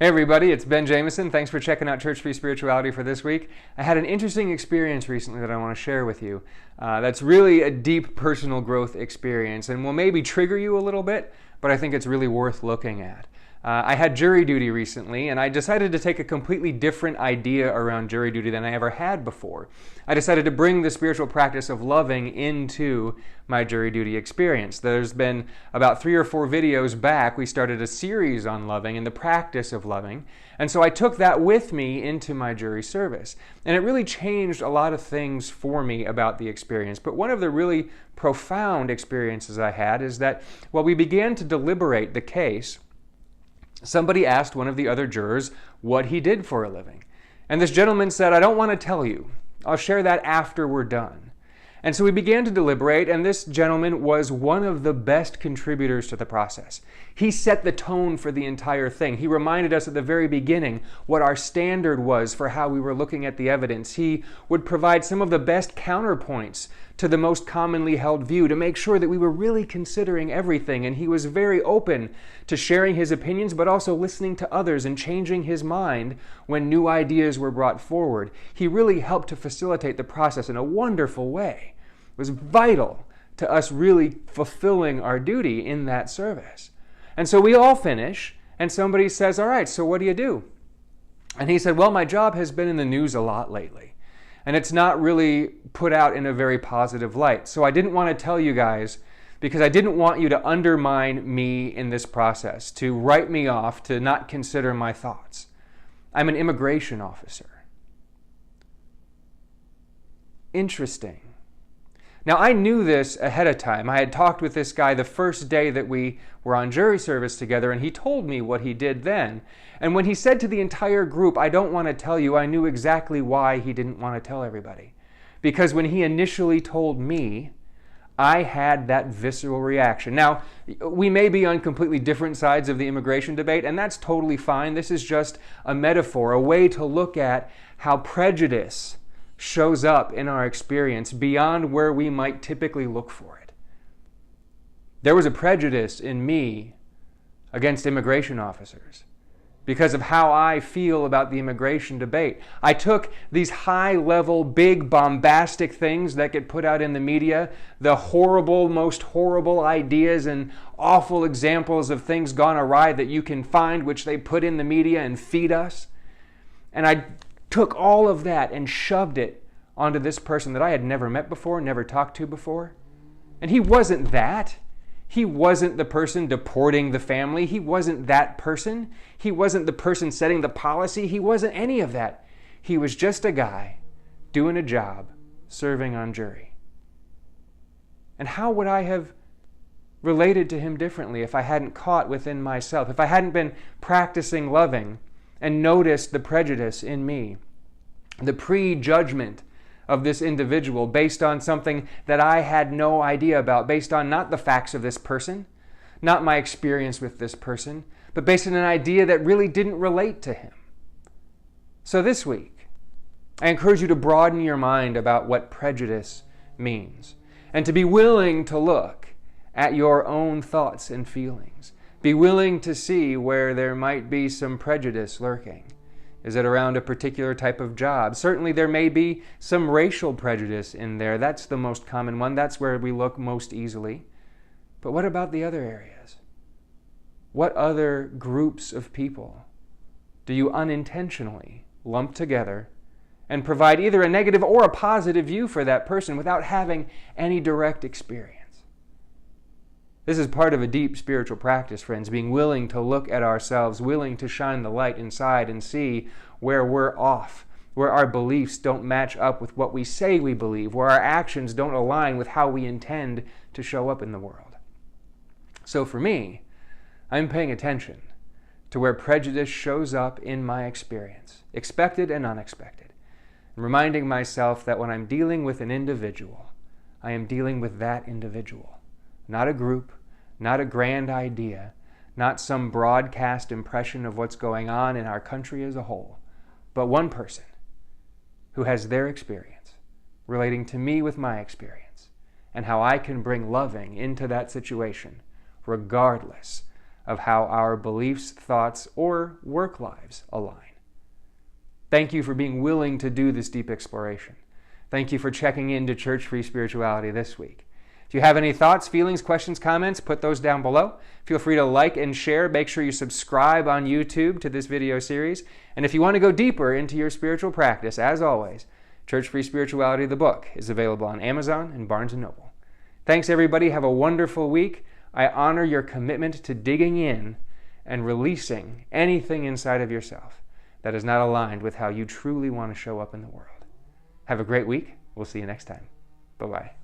Hey everybody, it's Ben Jameson. Thanks for checking out Church Free Spirituality for this week. I had an interesting experience recently that I want to share with you. That's really a deep personal growth experience and will maybe trigger you a little bit, but I think it's really worth looking at. I had jury duty recently, and I decided to take a completely different idea around jury duty than I ever had before. I decided to bring the spiritual practice of loving into my jury duty experience. There's been about 3 or 4 videos back, we started a series on loving and the practice of loving, and so I took that with me into my jury service. And it really changed a lot of things for me about the experience. But one of the really profound experiences I had is that while we began to deliberate the case, somebody asked one of the other jurors what he did for a living. And this gentleman said, "I don't want to tell you. I'll share that after we're done." And so we began to deliberate, and this gentleman was one of the best contributors to the process. He set the tone for the entire thing. He reminded us at the very beginning what our standard was for how we were looking at the evidence. He would provide some of the best counterpoints to the most commonly held view to make sure that we were really considering everything. And he was very open to sharing his opinions, but also listening to others and changing his mind when new ideas were brought forward. He really helped to facilitate the process in a wonderful way. It was vital to us really fulfilling our duty in that service. And so we all finish, and somebody says, "All right, so what do you do?" And he said, "Well, my job has been in the news a lot lately, and it's not really put out in a very positive light. So I didn't want to tell you guys because I didn't want you to undermine me in this process, to write me off, to not consider my thoughts. I'm an immigration officer." Interesting. Now, I knew this ahead of time. I had talked with this guy the first day that we were on jury service together, and he told me what he did then. And when he said to the entire group, "I don't want to tell you," I knew exactly why he didn't want to tell everybody. Because when he initially told me, I had that visceral reaction. Now, we may be on completely different sides of the immigration debate, and that's totally fine. This is just a metaphor, a way to look at how prejudice shows up in our experience beyond where we might typically look for it. There was a prejudice in me against immigration officers because of how I feel about the immigration debate. I took these high-level, big, bombastic things that get put out in the media, the horrible, most horrible ideas and awful examples of things gone awry that you can find, which they put in the media and feed us. And I took all of that and shoved it onto this person that I had never met before, never talked to before. And he wasn't that. He wasn't the person deporting the family. He wasn't that person. He wasn't the person setting the policy. He wasn't any of that. He was just a guy doing a job, serving on jury. And how would I have related to him differently if I hadn't caught within myself, if I hadn't been practicing loving and noticed the prejudice in me, the prejudgment of this individual based on something that I had no idea about, based on not the facts of this person, not my experience with this person, but based on an idea that really didn't relate to him. So this week, I encourage you to broaden your mind about what prejudice means and to be willing to look at your own thoughts and feelings. Be willing to see where there might be some prejudice lurking. Is it around a particular type of job? Certainly there may be some racial prejudice in there. That's the most common one. That's where we look most easily. But what about the other areas? What other groups of people do you unintentionally lump together and provide either a negative or a positive view for that person without having any direct experience? This is part of a deep spiritual practice, friends, being willing to look at ourselves, willing to shine the light inside and see where we're off, where our beliefs don't match up with what we say we believe, where our actions don't align with how we intend to show up in the world. So for me, I'm paying attention to where prejudice shows up in my experience, expected and unexpected, and reminding myself that when I'm dealing with an individual, I am dealing with that individual. Not a group, not a grand idea, not some broadcast impression of what's going on in our country as a whole, but one person who has their experience relating to me with my experience and how I can bring loving into that situation regardless of how our beliefs, thoughts, or work lives align. Thank you for being willing to do this deep exploration. Thank you for checking into Church Free Spirituality this week. If you have any thoughts, feelings, questions, comments, put those down below. Feel free to like and share. Make sure you subscribe on YouTube to this video series. And if you want to go deeper into your spiritual practice, as always, Church Free Spirituality, the book, is available on Amazon and Barnes & Noble. Thanks, everybody. Have a wonderful week. I honor your commitment to digging in and releasing anything inside of yourself that is not aligned with how you truly want to show up in the world. Have a great week. We'll see you next time. Bye-bye.